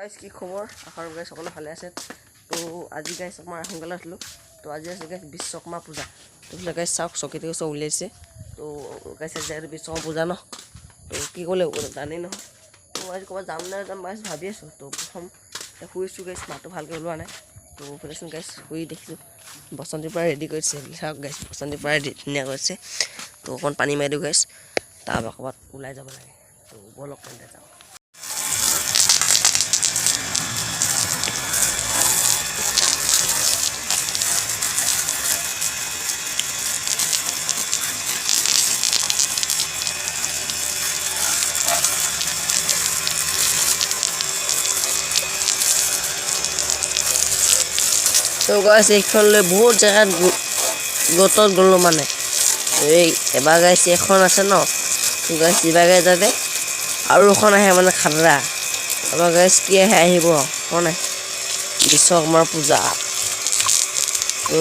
guys কি খবৰ আশা guys সকলো ভালে আছে তো আজি গাইজ আমাৰ সোনকালে উঠিলোঁ তো আজি আছে গাইজ বিশ্বকৰ্মা পূজা তো গাইজ চাওক চকীতে চব উলিয়াইছে তো গাইজ আজি বিশ্বকৰ্মা পূজা ন তো কি ক'লে জানেই নহয় তো আজি ক'ৰবাত যাম নে যাম গাইজ ভাবি আছোঁ তো প্ৰথম শুইছোঁ গাইজ মাতটো ভালকৈ ওলোৱা নাই তো ফেলেচোন গাইজ শুই দেখিছোঁ বসন্তীৰ পৰা ৰেডি কৰিছে চাওক গাইজ বসন্তীৰ পৰা ধুনীয়া কৰিছে তো অকণ পানী মাৰি দিওঁ গাইজ তাৰপৰা ক'ৰবাত ওলাই যাব লাগে তো ব'লক তেন্তে যাওঁ তো গাইছ এইখনলৈ বহুত জেগাত গতত গ'লোঁ মানে এই এবাৰ গাইছ এখন আছে ন তো গাইছ এইবাৰ গাইছ যাতে আৰু এখন আহে মানে খাতৰা এবাৰ গাইছ কি আহে আহিব কোৱা নাই বিশ্বকৰ্মাৰ পূজা তো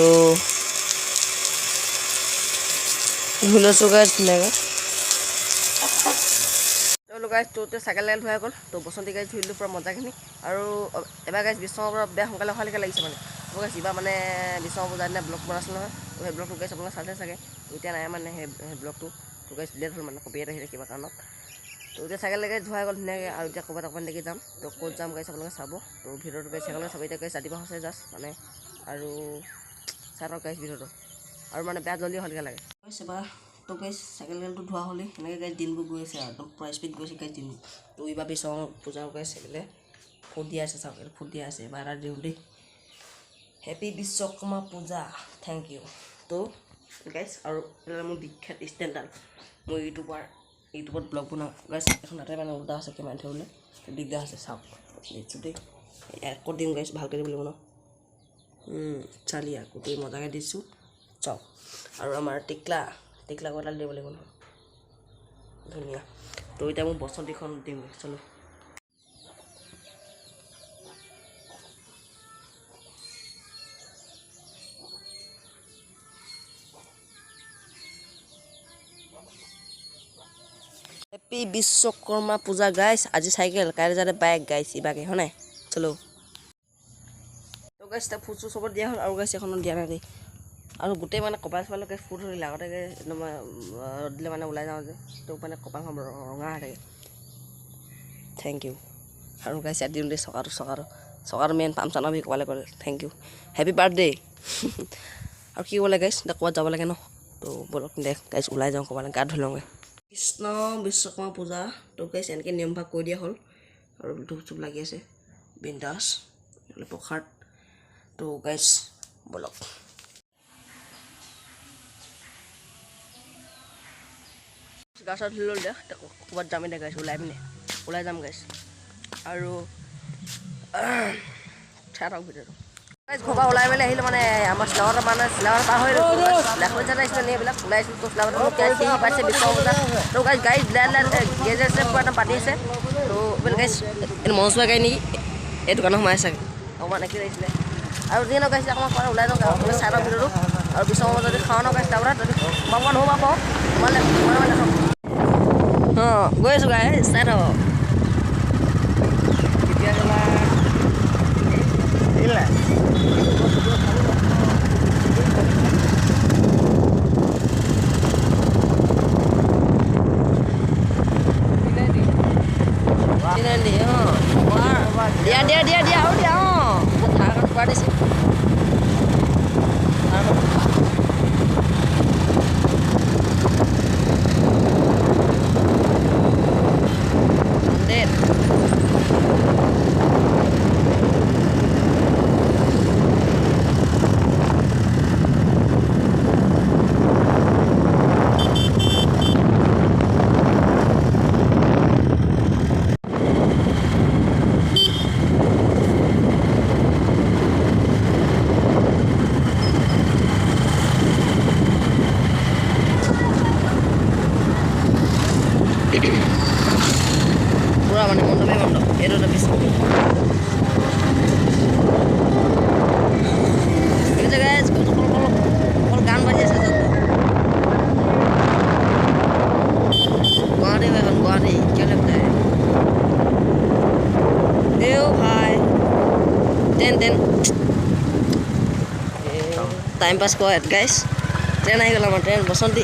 ধুই লৈছোঁ গাইছ ধুনীয়াকৈ গাইছ তোতে চাইকেল লাইল ধোৱাই গ'ল তো বসন্তী গাইছ ধুই দিলোঁ পূৰা মজাখিনি আৰু এবাৰ গাইছ বিশ্বকৰ্মাৰ পৰা বেয়া সোনকালে হোৱালৈকে লাগিছে মানে গাইছ এইবাৰ মানে বিশ্বকৰ্মা পূজাৰ দিনা ব্লগ বনাইছিলোঁ নহয় তো সেই ব্লগটো গাইছ আপোনালোকে চাইছে চাগে তো এতিয়া নাই মানে সেই ব্লগটো তো গাইছ ডিলেট হ'ল মানে কপিয়াত আহিলে কিবা কাৰণত তো এতিয়া চাইকেল গাইছ ধোৱাই গ'ল ধুনীয়াকৈ আৰু এতিয়া ক'ৰবাত অকণমান দেৰি যাম তো ক'ত যাম গাইছ আপোনালোকে চাব তো ভিডিঅ'টো গাইছ চাইকেল চাব এতিয়া গাইছ ৰাতিপুৱা হৈছে জাষ্ট মানে আৰু চাই লওক গাইছ ভিডিঅ'টো আৰু মানে বেয়া জলদি হ'লগৈ লাগে গাইছ এবাৰ তো গাইছ চাইকেলটো ধোৱা হ'লেই সেনেকৈ গাইছ দিনবোৰ গৈ আছে একদম পূৰা স্পীড গৈছে গাইছ দিনবোৰ তো এইবাৰ বিশ্বকৰ্মা পূজা গাইছ চাইকেলে ফুট দিয়া আছে চাওক ফুট দিয়া আছে এবাৰ এটা দিওঁ দেই হেপী বিশ্বকৰ্মা পূজা থেংক ইউ তো গাইছ আৰু মোৰ বিখ্যাত ষ্টেণ্ডাৰ্ড মই ইউটিউবত ব্লগ বনাওঁ গাইছ এখন তাতে মানে উল্টা আছে কিমান থ'বলৈ দিগদাৰ আছে চাওক দিছোঁ দেই আকৌ দিম গাইছ ভালকৈ দিব লাগিব ন চালি আকৌ দি মজাকৈ দিছোঁ চাওক আৰু আমাৰ টিকলা কটাল দিব লাগিব নহয় ধুনীয়া তো এতিয়া মই বসন্তীখন দিম চলো হেপী বিশ্বকৰ্মা পূজা গাইছ আজি চাইকেল কাইলৈ যাতে বাইক গাইছ ইবাকে হয় নাই চলো তো গাইছ এতিয়া ফুট চুট চবত দিয়া হ'ল আৰু গাইছ এখনত দিয়া নাই দেই আৰু গোটেই মানে কপাল চপাল গাইছ ফুট ধৰিলে আগতে একদম ৰ'দ দিলে মানে ওলাই যাওঁ যে তো মানে কপালখন ৰঙা হৈ থাকে থেংক ইউ আৰু গাইছ ইয়াত দিওঁ দেই চকাটো মেইন পামচাৰ নবি ক'বালৈ ক'লে থেংক ইউ হেপী বাৰ্থডে আৰু কি ক'লে গাইছ এতিয়া ক'ৰবাত যাব লাগে ন তো ব'লক দে গাইছ ওলাই যাওঁ ক'বালৈ গা ধুই লওঁগৈ কৃষ্ণ বিশ্বকৰ্মা পূজা তো গাইছ এনেকৈ নিয়ম ভাগ কৰি দিয়া হ'ল আৰু ধূপ চুপ লাগি আছে বিন্দাছ প্ৰসাদ তো গাইছ ব'লক গা চা ধুই ল'ল দিয়া ক'ৰবাত যামেই দে গাইছ ওলাই যাম গাইছ আৰু চাই থাকক ভিডিঅ'টো গাইছ ঘৰৰ পৰা ওলাই মেলি আহিলোঁ মানে আমাৰ চিলাবাটা মানে চিলাবাটা পাৰ হৈ লাখপতি চাই আহিছিলোঁ নি এইবিলাক ওলাইছোঁ তো চিলাবাটা কি পাইছে বিশ্বকৰ্মা পূজা তো গাইছ গাড়ী গেজেছে পূৰা একদম পাতি আছে তো এইবিলাক গাইছ এইটো মনচুৱা গাড়ী নেকি এই দোকানত সোমাই চাগে অকণমান একে লাগিছিলে আৰু যি নগাইছে অকণমান ওলাই যাওঁ চাই লওক ভিডিঅ'টো আৰু বিশ্বকৰ্মা যদি খাওঁ নগাইছ চিলাবাটা যদি সোমাব নহ'ব পাওঁ মানে অঁ গৈ আছোঁ গাই চাই থাকক দিয়া আৰু দিয়া অঁ ধাৰখন খোৱা দিছে ট্ৰেইন টাইম পাছ কৰে গাইছ ট্ৰেইন আহি গ'ল আমাৰ ট্ৰেইন বসন্তী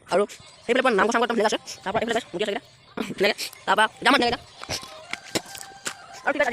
আৰু সেইফালে নাম কথা আছে তাৰপৰা এইফালে মুদি আছে ধুনীয়াকৈ তাৰপৰা যাম ধুনীয়াকৈ আৰু ঠিক আছে